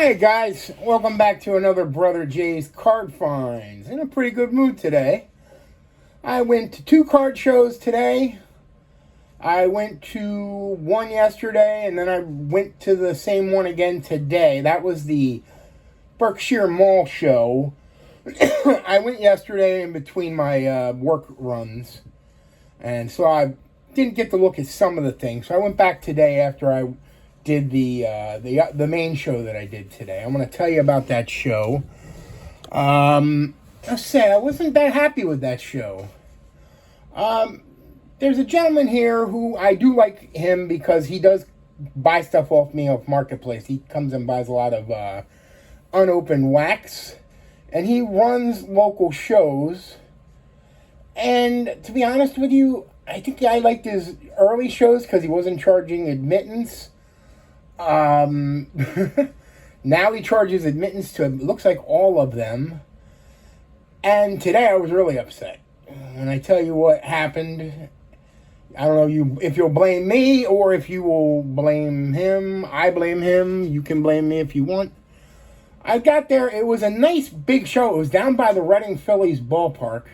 Hey guys, welcome back to another Brother Jay's Card Finds. In a pretty good mood today. I went to 2 card shows today. I went to one yesterday and then I went to the same one again today. That was the Berkshire Mall show. I went yesterday in between my work runs. And so I didn't get to look at some of the things. So I went back today after I did the main show that I did today. I'm going to tell you about that show. Let's say I wasn't that happy with that show. There's a gentleman here who I do like him because he does buy stuff off me off Marketplace. He comes and buys a lot of unopened wax, and he runs local shows. And to be honest with you, I think I liked his early shows because he wasn't charging admittance. Now he charges admittance to, it looks like, all of them. And today I was really upset. When I tell you what happened, I don't know if you'll blame me or if you will blame him. I blame him. You can blame me if you want. I got there. It was a nice big show. It was down by the Reading Phillies ballpark.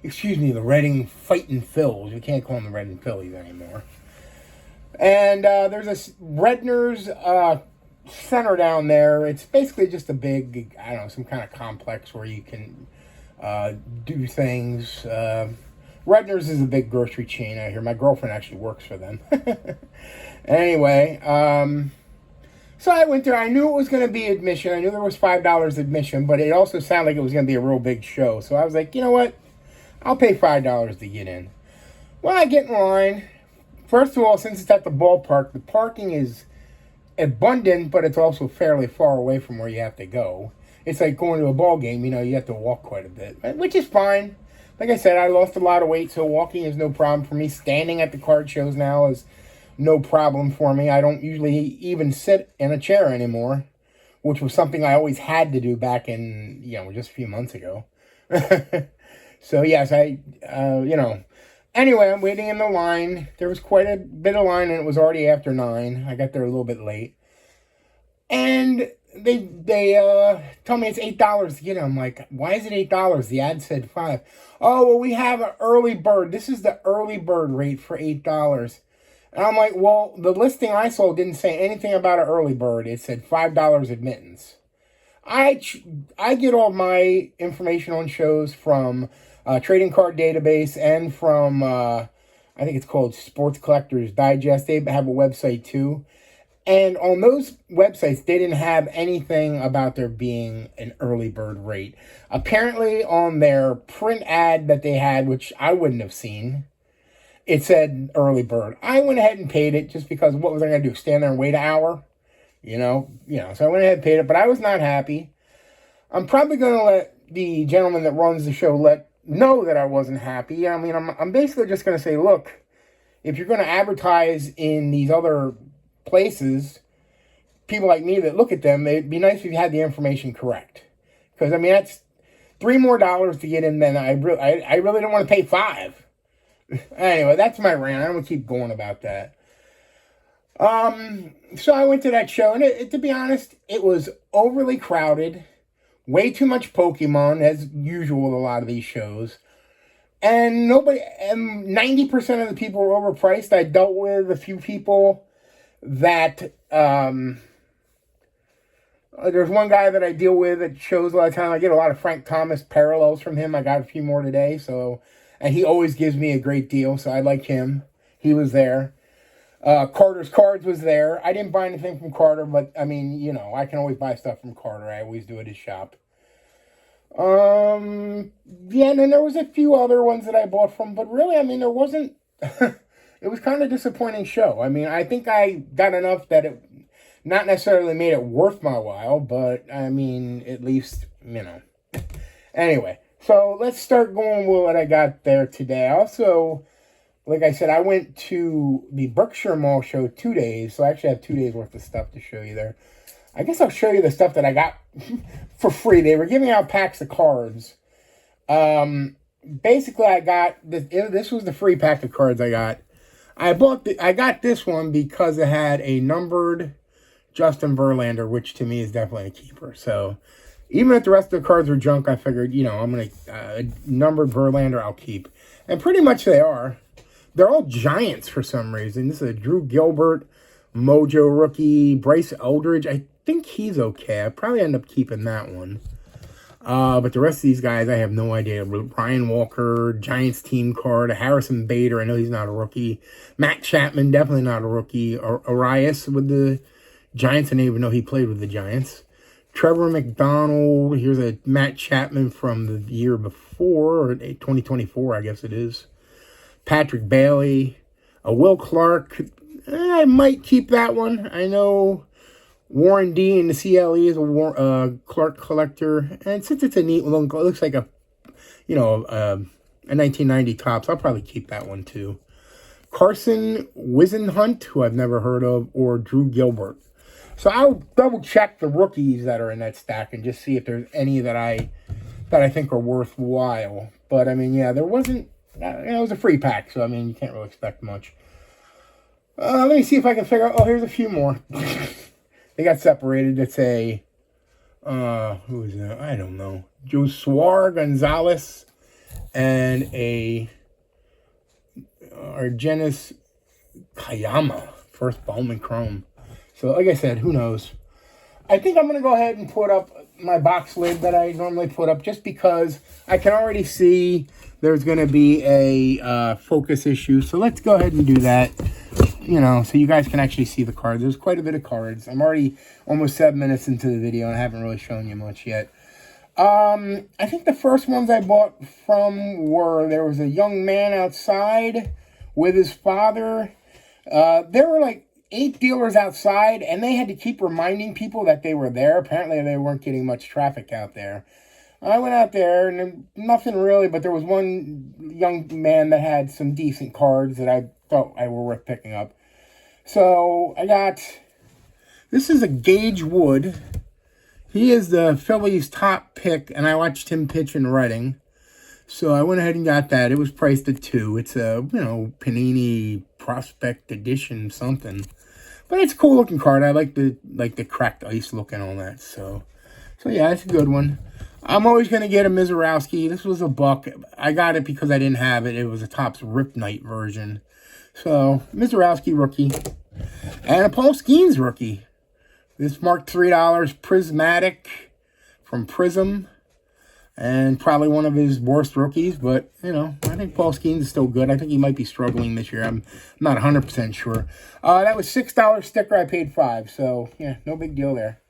Excuse me, the Reading Fighting Phils. We can't call them the Reading Phillies anymore. And there's a Redner's center down there. It's basically just a big, I don't know, some kind of complex where you can do things. Redner's is a big grocery chain out here. My girlfriend actually works for them. Anyway, so I went there. I knew it was going to be admission. I knew there was $5 admission, but it also sounded like it was going to be a real big show. So I was like, you know what? I'll pay $5 to get in. Well, I get in line. First of all, since it's at the ballpark, the parking is abundant, but it's also fairly far away from where you have to go. It's like going to a ball game, you know, you have to walk quite a bit, which is fine. Like I said, I lost a lot of weight, so walking is no problem for me. Standing at the card shows now is no problem for me. I don't usually even sit in a chair anymore, which was something I always had to do back in, just a few months ago. So, yes, Anyway, I'm waiting in the line. There was quite a bit of line, and it was already after 9. I got there a little bit late. And they tell me it's $8 to get in. I'm like, why is it $8? The ad said $5. Oh, well, we have an early bird. This is the early bird rate for $8. And I'm like, well, the listing I saw didn't say anything about an early bird. It said $5 admittance. I get all my information on shows from Trading Card Database and from, I think it's called Sports Collectors Digest. They have a website too. And on those websites, they didn't have anything about there being an early bird rate. Apparently on their print ad that they had, which I wouldn't have seen, it said early bird. I went ahead and paid it just because what was I going to do? Stand there and wait an hour? So I went ahead and paid it, but I was not happy. I'm probably going to let the gentleman that runs the show know that I wasn't happy. I mean, I'm basically just going to say, look, if you're going to advertise in these other places, people like me that look at them, it'd be nice if you had the information correct. Because, I mean, that's $3 more to get in than I really don't want to pay $5. Anyway, that's my rant. I don't want to keep going about that. So I went to that show, and to be honest, it was overly crowded. Way too much Pokemon, as usual with a lot of these shows. And 90% of the people were overpriced. I dealt with a few people that, there's one guy that I deal with at shows a lot of time. I get a lot of Frank Thomas parallels from him. I got a few more today, and he always gives me a great deal, so I like him. He was there. Carter's Cards was there. I didn't buy anything from Carter, but, I mean, I can always buy stuff from Carter. I always do at his shop. And then there was a few other ones that I bought from, but really, I mean, there wasn't, it was kind of a disappointing show. I mean, I think I got enough that it not necessarily made it worth my while, but, I mean, at least, Anyway, so let's start going with what I got there today. Also, like I said, I went to the Berkshire Mall show 2 days, so I actually have 2 days worth of stuff to show you there. I guess I'll show you the stuff that I got for free. They were giving out packs of cards. Basically, I got this was the free pack of cards I got. I got this one because it had a numbered Justin Verlander, which to me is definitely a keeper. So even if the rest of the cards are junk, I figured, I'm going to numbered Verlander, I'll keep. And pretty much they are. They're all Giants for some reason. This is a Drew Gilbert, Mojo rookie, Bryce Eldridge. I think he's okay. I'll probably end up keeping that one. But the rest of these guys, I have no idea. Brian Walker, Giants team card, Harrison Bader, I know he's not a rookie. Matt Chapman, definitely not a rookie. Arias with the Giants, I didn't even know he played with the Giants. Trevor McDonald, here's a Matt Chapman from the year before, or 2024, I guess it is. Patrick Bailey, a Will Clark. I might keep that one. I know Warren D in the CLE is a Clark collector, and since it's a neat one, it looks like a 1990 Topps, I'll probably keep that one too. Carson Wisenhunt, who I've never heard of, or Drew Gilbert. So I'll double check the rookies that are in that stack and just see if there's any that I think are worthwhile. But I mean, yeah, there wasn't. It was a free pack, so I mean, you can't really expect much. Let me see if I can figure out. Oh, here's a few more. They got separated. It's a, who is that? I don't know. Josuar Gonzalez and a Argenis Kayama. First Bowman Chrome. So, like I said, who knows? I think I'm going to go ahead and put up my box lid that I normally put up just because I can already see there's going to be a focus issue. So let's go ahead and do that, so you guys can actually see the cards. There's quite a bit of cards. I'm already almost 7 minutes into the video, and I haven't really shown you much yet. I think the first ones I bought from were, there was a young man outside with his father. There were like 8 dealers outside, and they had to keep reminding people that they were there. Apparently, they weren't getting much traffic out there. I went out there, and nothing really, but there was one young man that had some decent cards that I thought were worth picking up. So, I got, this is a Gage Wood. He is the Phillies' top pick, and I watched him pitch in Reading. So, I went ahead and got that. It was priced at $2. It's a, Panini Prospect Edition something. But it's a cool looking card. I like the cracked ice look and all that. So yeah, it's a good one. I'm always going to get a Mizorowski. This was $1. I got it because I didn't have it. It was a Topps Rip Night version. So, Mizorowski rookie. And a Paul Skeens rookie. This marked $3. Prismatic from Prism. And probably one of his worst rookies. But, I think Paul Skeens is still good. I think he might be struggling this year. I'm not 100% sure. That was $6 sticker. I paid $5. So, yeah, no big deal there.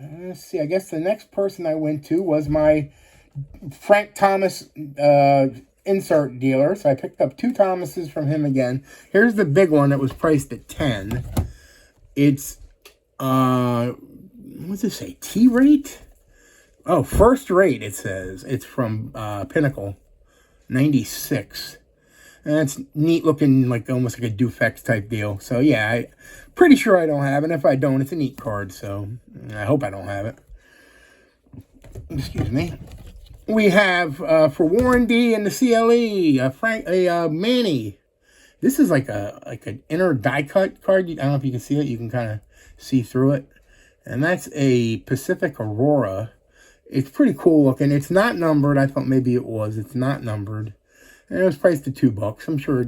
Let's see. I guess the next person I went to was my Frank Thomas insert dealer. So I picked up 2 Thomases from him again. Here's the big one that was priced at $10. It's, what's it say? T-rate? Oh, first rate, it says. It's from Pinnacle, 96. And it's neat looking, like almost like a Dufex type deal. So, yeah, I'm pretty sure I don't have it. And if I don't, it's a neat card. So, I hope I don't have it. Excuse me. We have, for Warren D in the CLE, Manny. This is like an inner die cut card. I don't know if you can see it. You can kind of see through it. And that's a Pacific Aurora. It's pretty cool looking. It's not numbered. I thought maybe it was. It's not numbered. And it was priced at $2. I'm sure,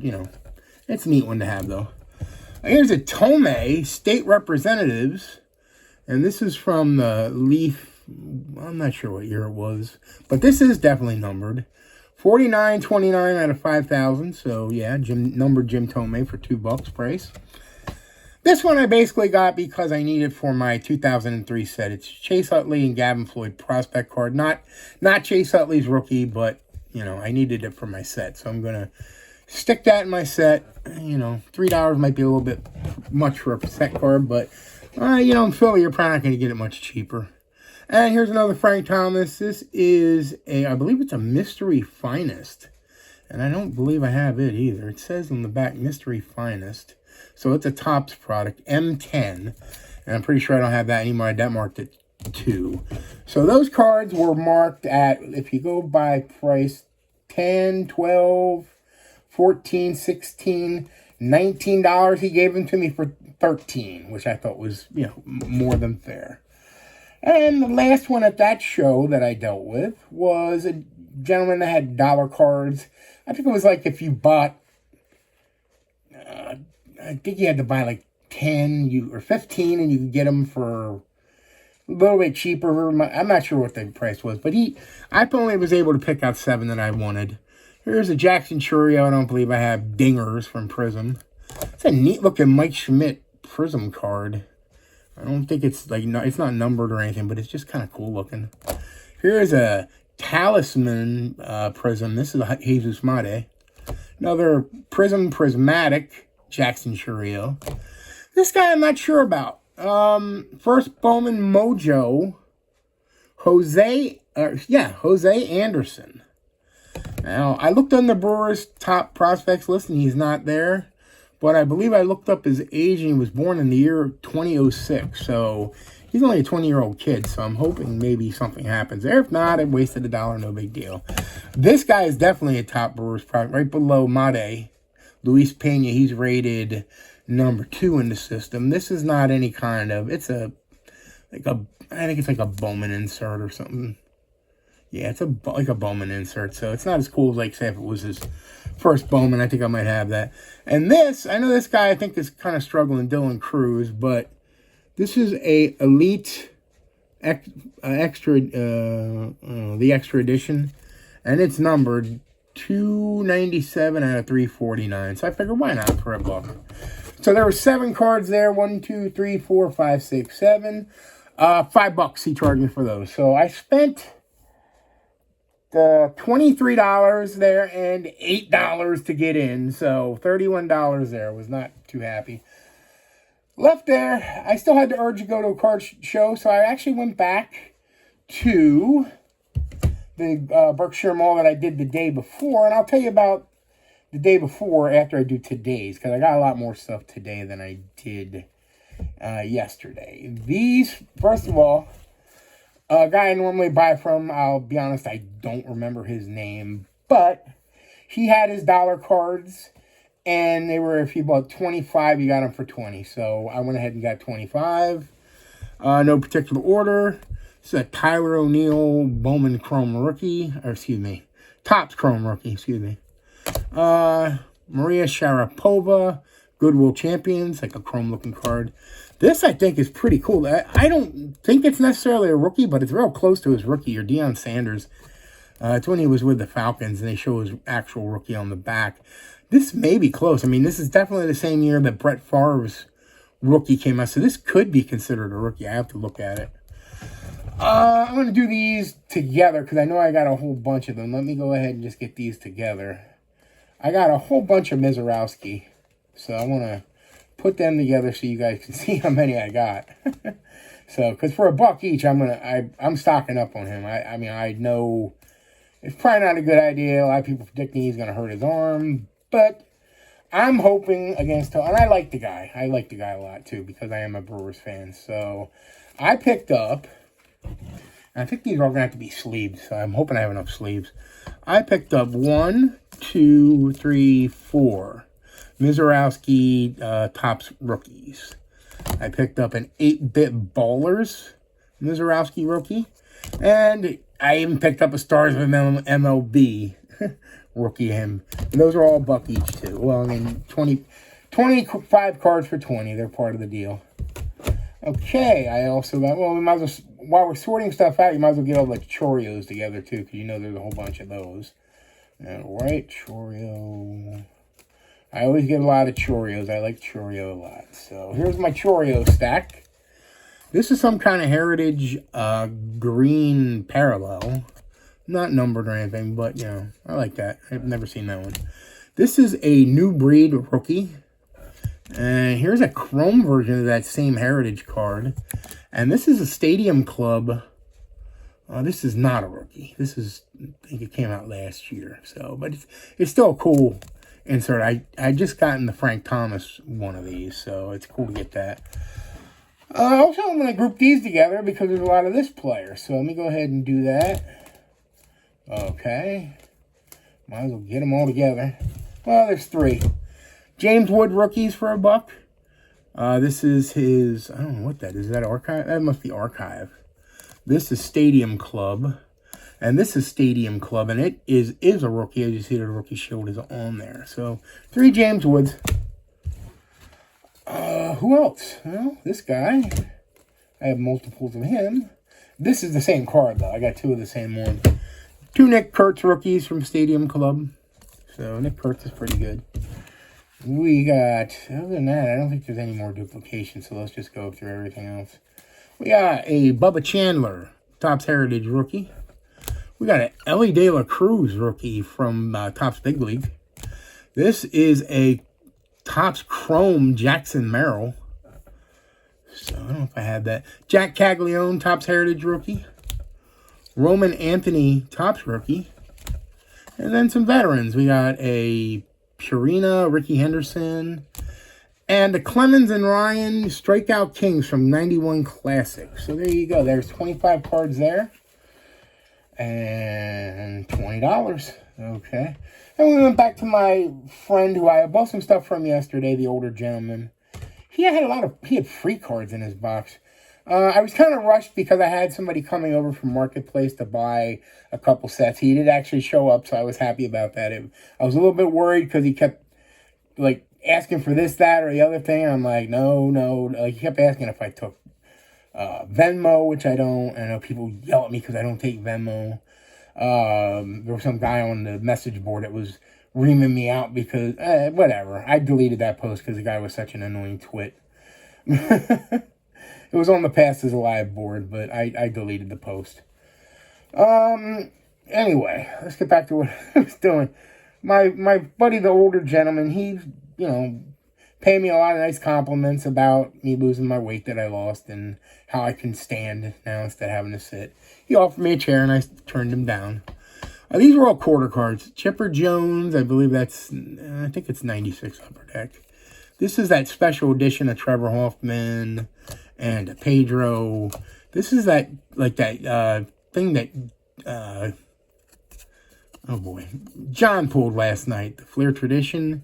it's a neat one to have, though. Here's a Tomei State Representatives. And this is from the Leaf. I'm not sure what year it was. But this is definitely numbered. 49.29 out of 5,000. So, yeah, numbered Jim Tomei for $2 price. This one I basically got because I need it for my 2003 set. It's Chase Utley and Gavin Floyd prospect card. Not Chase Utley's rookie, but, I needed it for my set. So I'm going to stick that in my set. $3 might be a little bit much for a set card, but, in Philly, you're probably not going to get it much cheaper. And here's another Frank Thomas. This is I believe it's a Mystery Finest. And I don't believe I have it either. It says on the back, Mystery Finest. So it's a Topps product, M10. And I'm pretty sure I don't have that anymore. That marked at $2. So those cards were marked at, if you go by price, $10, $12, $14, $16, $19. He gave them to me for 13, which I thought was, you know, more than fair. And the last one at that show that I dealt with was a gentleman that had dollar cards. I think it was like if you bought, I think you had to buy like 10 or 15 and you could get them for a little bit cheaper. I'm not sure what the price was, but I only was able to pick out 7 that I wanted. Here's a Jackson Churio. I don't believe I have dingers from Prism. It's a neat looking Mike Schmidt Prism card. I don't think it's like, it's not numbered or anything, but it's just kind of cool looking. Here's a Talisman Prism. This is a Jesus Mate. Another Prismatic Jackson Churio. This guy I'm not sure about. First Bowman Mojo. Jose Anderson. Now, I looked on the Brewers' top prospects list, and he's not there. But I believe I looked up his age, and he was born in the year 2006. So he's only a 20-year-old kid, so I'm hoping maybe something happens there. If not, I wasted $1, no big deal. This guy is definitely a top Brewers prospect, right below Mate. Luis Pena, he's rated number 2 in the system. This is not any kind of, I think it's like a Bowman insert or something. Yeah, it's like a Bowman insert, so it's not as cool as, like, say, if it was his first Bowman. I think I might have that. And this, I know this guy I think is kind of struggling, Dylan Cruz, but this is a Elite Extra, the Extra Edition, and it's numbered 297 out of 349. So I figured, why not for $1? So there were 7 cards there. 1, 2, 3, 4, 5, 6, 7. $5 he charged me for those. So I spent the $23 there and $8 to get in. So $31 there. Was not too happy. Left there. I still had the urge to go to a card show. So I actually went back to the Berkshire Mall that I did the day before. And I'll tell you about the day before after I do today's, because I got a lot more stuff today than I did yesterday. These, first of all, a guy I normally buy from, I'll be honest, I don't remember his name, but he had his dollar cards, and they were, if you bought 25, you got them for 20. So I went ahead and got 25. No particular order. This is a Tyler O'Neill Bowman Chrome Rookie, or excuse me, Topps Chrome Rookie, excuse me. Maria Sharapova, Goodwill Champions, like a chrome looking card. This I think is pretty cool. I don't think it's necessarily a rookie, but it's real close to his rookie, or Deion Sanders. It's when he was with the Falcons, and they show his actual rookie on the back. This may be close. I mean, this is definitely the same year that Brett Favre's rookie came out, so this could be considered a rookie. I have to look at it. I'm going to do these together because I know I got a whole bunch of them. Let me go ahead and just get these together. I got a whole bunch of Mizorowski, so I want to put them together so you guys can see how many I got. So, because for $1 each, I'm stocking up on him. I mean, I know it's probably not a good idea. A lot of people predicting he's going to hurt his arm, but I'm hoping against him. And I like the guy. I like the guy a lot too because I am a Brewers fan. So, I picked up. I think these are all going to have to be sleeved, so I'm hoping I have enough sleeves. I picked up 1, 2, 3, 4 Mizorowski Topps rookies. I picked up an 8-bit Ballers Mizorowski rookie. And I even picked up a Stars of MLB rookie him. And those are all $1 each too. Well, I mean, 25 cards for 20. They're part of the deal. Okay, I also got, well, we might as well, while we're sorting stuff out, you might as well get all the Chorios together too, because you know there's a whole bunch of those. Alright, Chorio. I always get a lot of Chorios. I like Chorio a lot. So here's my Chorio stack. This is some kind of Heritage green parallel. Not numbered or anything, but, you know, I like that. I've never seen that one. This is a New Breed rookie. And here's a chrome version of that same Heritage card. And this is a Stadium Club. This is not a rookie. This is, I think it came out last year. So, but it's still a cool insert. I just gotten the Frank Thomas one of these, so it's cool to get that. Also, I'm going to group these together because there's a lot of this player. So let me go ahead and do that. Okay. Might as well get them all together. Well, there's 3. James Wood rookies for $1. This is his, I don't know what that is. Is that Archive? That must be Archive. This is Stadium Club. And this is Stadium Club. And it is a rookie. As you see, the rookie shield is on there. So, 3 James Woods. Who else? Well, this guy. I have multiples of him. This is the same card, though. I got 2 of the same one. 2 Nick Kurtz rookies from Stadium Club. So, Nick Kurtz is pretty good. We got, other than that, I don't think there's any more duplication, so let's just go through everything else. We got a Bubba Chandler, Topps Heritage rookie. We got an Ellie De La Cruz rookie from Topps Big League. This is a Topps Chrome Jackson Merrill. So, I don't know if I had that. Jack Caglione, Topps Heritage rookie. Roman Anthony, Topps rookie. And then some veterans. We got a Purina, Ricky Henderson, and the Clemens and Ryan Strikeout Kings from 91 Classic. So there you go. There's 25 cards there. And $20. Okay. And we went back to my friend who I bought some stuff from yesterday, the older gentleman. He had free cards in his box. I was kind of rushed because I had somebody coming over from Marketplace to buy a couple sets. He did actually show up, so I was happy about that. I was a little bit worried because he kept, like, asking for this, that, or the other thing. I'm like, no. Like, he kept asking if I took Venmo, which I don't. I know people yell at me because I don't take Venmo. There was some guy on the message board that was reaming me out because, whatever. I deleted that post because the guy was such an annoying twit. It was on the Past is Alive board, but I deleted the post. Anyway, let's get back to what I was doing. My buddy, the older gentleman, he, paid me a lot of nice compliments about me losing my weight that I lost and how I can stand now instead of having to sit. He offered me a chair, and I turned him down. These were all quarter cards. Chipper Jones, I believe I think it's 96 Upper Deck. This is that special edition of Trevor Hoffman and Pedro. This is that thing that, oh boy, John pulled last night. The Flair Tradition.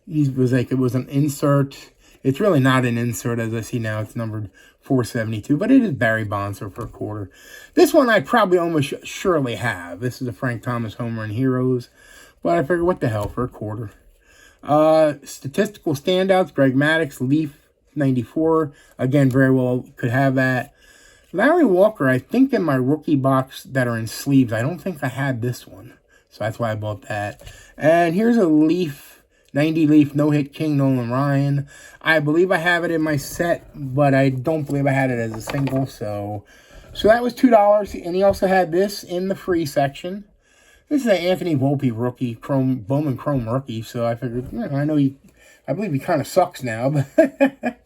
It was an insert. It's really not an insert, as I see now. It's numbered 472, but it is Barry Bonds for a quarter. This one I probably almost surely have. This is a Frank Thomas Home Run Heroes, but I figured, what the hell, for a quarter. Statistical standouts, Greg Maddux, Leaf 94. Again, very well could have that. Larry Walker, I think in my rookie box that are in sleeves, I don't think I had this one. So that's why I bought that. And here's a Leaf, 90 Leaf no-hit King Nolan Ryan. I believe I have it in my set, but I don't believe I had it as a single. So that was $2. And he also had this in the free section. This is an Anthony Volpe rookie, Bowman Chrome rookie. So I figured, I believe he kind of sucks now. But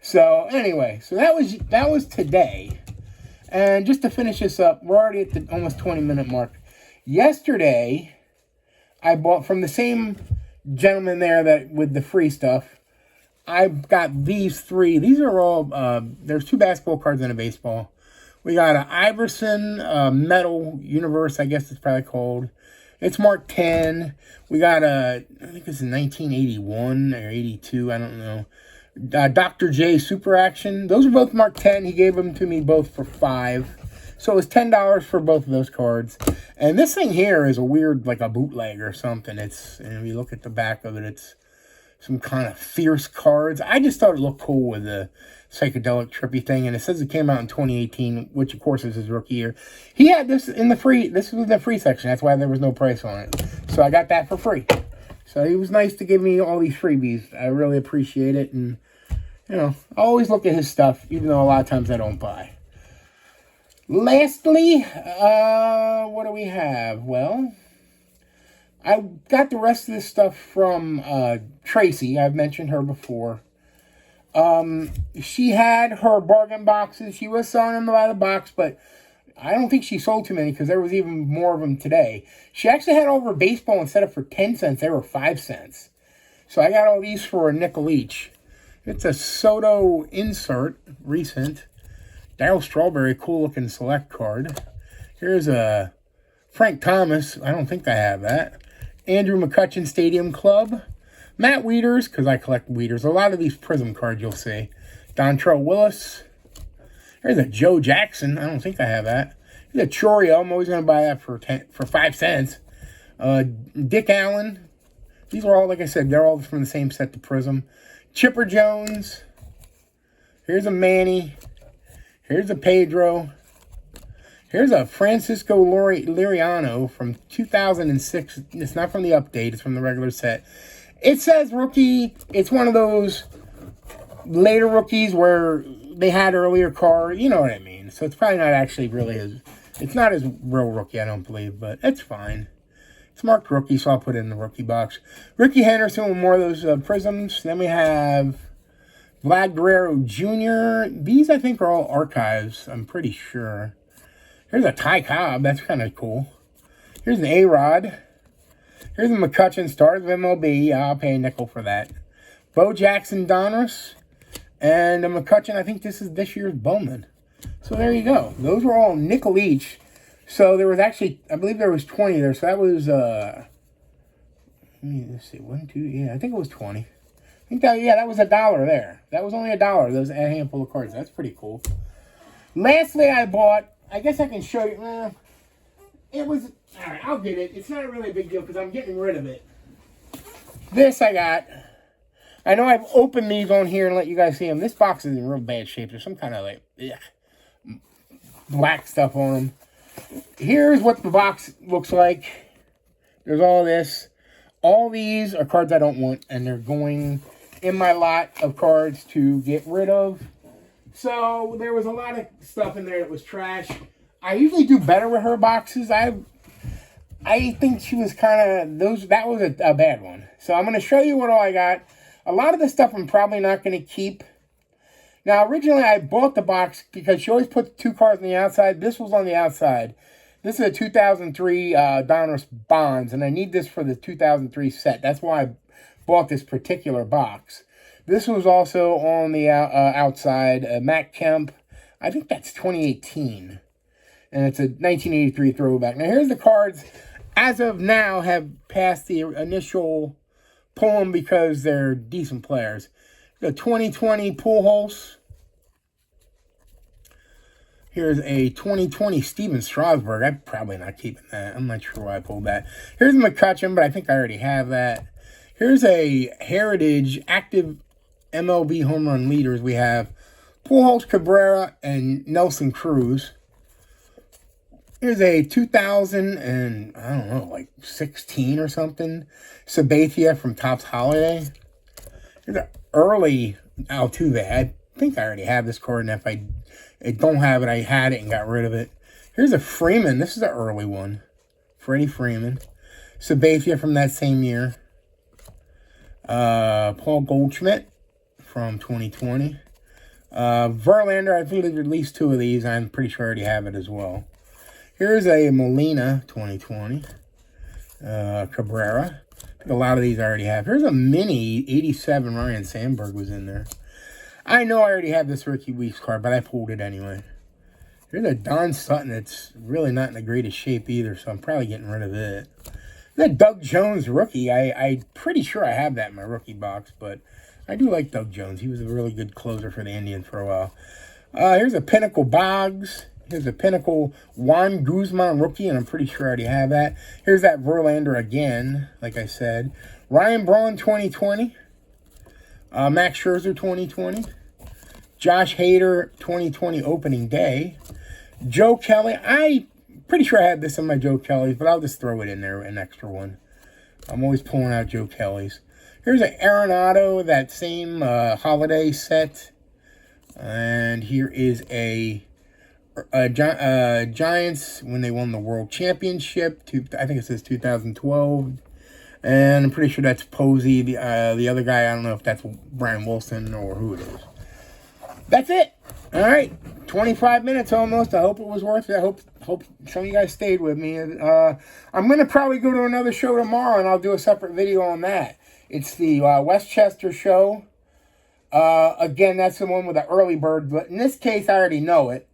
so anyway, so that was today. And just to finish this up, we're already at the almost 20-minute mark. Yesterday, I bought from the same gentleman there that with the free stuff. I got these 3. These are all, there's 2 basketball cards and a baseball. We got an Iverson Metal Universe, I guess it's probably called. It's marked 10. We got I think this is 1981 or 82, I don't know. Dr. J Super Action. Those are both marked 10. He gave them to me both for $5. So it was $10 for both of those cards. And this thing here is a weird, like a bootleg or something. And if you look at the back of it, it's some kind of fierce cards. I just thought it looked cool with the psychedelic trippy thing. And it says it came out in 2018, which of course is his rookie year. He had this in the free. This was the free section. That's why there was no price on it. So I got that for free. So he was nice to give me all these freebies. I really appreciate it. And, I always look at his stuff, even though a lot of times I don't buy. Lastly, what do we have? Well, I got the rest of this stuff from Tracy. I've mentioned her before. She had her bargain boxes. She was selling them by the box, but I don't think she sold too many because there was even more of them today. She actually had over baseball instead of for 10 cents, they were 5 cents. So I got all these for a nickel each. It's a Soto insert, recent. Darryl Strawberry, cool-looking select card. Here's a Frank Thomas. I don't think I have that. Andrew McCutcheon Stadium Club. Matt Wieters, because I collect Wieters. A lot of these Prism cards you'll see. Dontrell Willis. There's a Joe Jackson. I don't think I have that. There's a Chorio. I'm always going to buy that for 5 cents. Dick Allen. These are all, like I said, they're all from the same set, the Prism. Chipper Jones. Here's a Manny. Here's a Pedro. Here's a Francisco Liriano from 2006. It's not from the update. It's from the regular set. It says rookie. It's one of those later rookies where they had earlier card. You know what I mean. So it's probably not actually really as... It's not as real rookie, I don't believe, but it's fine. It's marked rookie, so I'll put it in the rookie box. Ricky Henderson with more of those Prisms. Then we have Vlad Guerrero Jr. These, I think, are all archives. I'm pretty sure. Here's a Ty Cobb. That's kind of cool. Here's an A-Rod. Here's a McCutcheon, Stars of MLB. I'll pay a nickel for that. Bo Jackson Donruss. And a McCutcheon, I think this is this year's Bowman. So there you go. Those were all nickel each. So there was actually, I believe there was 20 there. So that was, let's see, 1, 2, yeah, I think it was 20. I think that, yeah, that was $1 there. That was only $1. Those a handful of cards. That's pretty cool. Lastly, I bought, I guess I can show you, it was, all right, I'll get it. It's not really a big deal because I'm getting rid of it. This I got. I know I've opened these on here and let you guys see them. This box is in real bad shape. There's some kind of like, black stuff on them. Here's what the box looks like. There's all this. All these are cards I don't want, and they're going in my lot of cards to get rid of. So there was a lot of stuff in there that was trash. I usually do better with her boxes. I think she was kind of, that was a bad one. So I'm going to show you what all I got. A lot of the stuff I'm probably not going to keep. Now, originally, I bought the box because she always put 2 cards on the outside. This was on the outside. This is a 2003 Donruss Bonds, and I need this for the 2003 set. That's why I bought this particular box. This was also on the outside. Matt Kemp. I think that's 2018. And it's a 1983 throwback. Now, here's the cards. As of now, have passed the initial pull them because they're decent players. The 2020 Pujols. Here's a 2020 Steven Strasburg. I'm probably not keeping that. I'm not sure why I pulled that. Here's McCutcheon, but I think I already have that. Here's a Heritage active MLB home run leaders. We have Pujols, Cabrera, and Nelson Cruz. Here's a 2000 and, I don't know, like 16 or something. Sabathia from Topps Holiday. Here's an early Altuve. I think I already have this card, and if I don't have it, I had it and got rid of it. Here's a Freeman. This is an early one. Freddie Freeman. Sabathia from that same year. Paul Goldschmidt from 2020. Verlander, I think there's at least 2 of these. I'm pretty sure I already have it as well. Here's a Molina 2020. Cabrera. I think a lot of these I already have. Here's a mini 87 Ryan Sandberg was in there. I know I already have this Ricky Weeks card, but I pulled it anyway. Here's a Don Sutton that's really not in the greatest shape either, so I'm probably getting rid of it. That Doug Jones rookie, I'm pretty sure I have that in my rookie box, but I do like Doug Jones. He was a really good closer for the Indians for a while. Here's a Pinnacle Boggs. Here's a Pinnacle Juan Guzman rookie, and I'm pretty sure I already have that. Here's that Verlander again, like I said. Ryan Braun 2020. Max Scherzer 2020. Josh Hader 2020 opening day. Joe Kelly. I'm pretty sure I had this in my Joe Kellys, but I'll just throw it in there, an extra one. I'm always pulling out Joe Kellys. Here's an Arenado, that same holiday set. And here is a Giants when they won the World Championship. I think it says 2012. And I'm pretty sure that's Posey. The other guy, I don't know if that's Brian Wilson or who it is. That's it. All right. 25 minutes almost. I hope it was worth it. I hope some of you guys stayed with me. I'm going to probably go to another show tomorrow, and I'll do a separate video on that. It's the Westchester show. Again, that's the one with the early bird. But in this case, I already know it.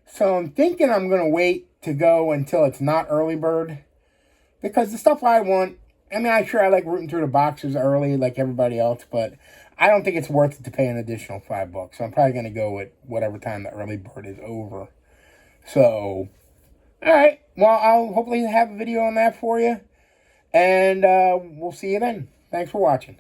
So I'm thinking I'm going to wait to go until it's not early bird. Because the stuff I want I mean, I'm sure I like rooting through the boxes early like everybody else, but I don't think it's worth it to pay an additional $5. So I'm probably going to go with whatever time the early bird is over. So, all right. Well, I'll hopefully have a video on that for you. And we'll see you then. Thanks for watching.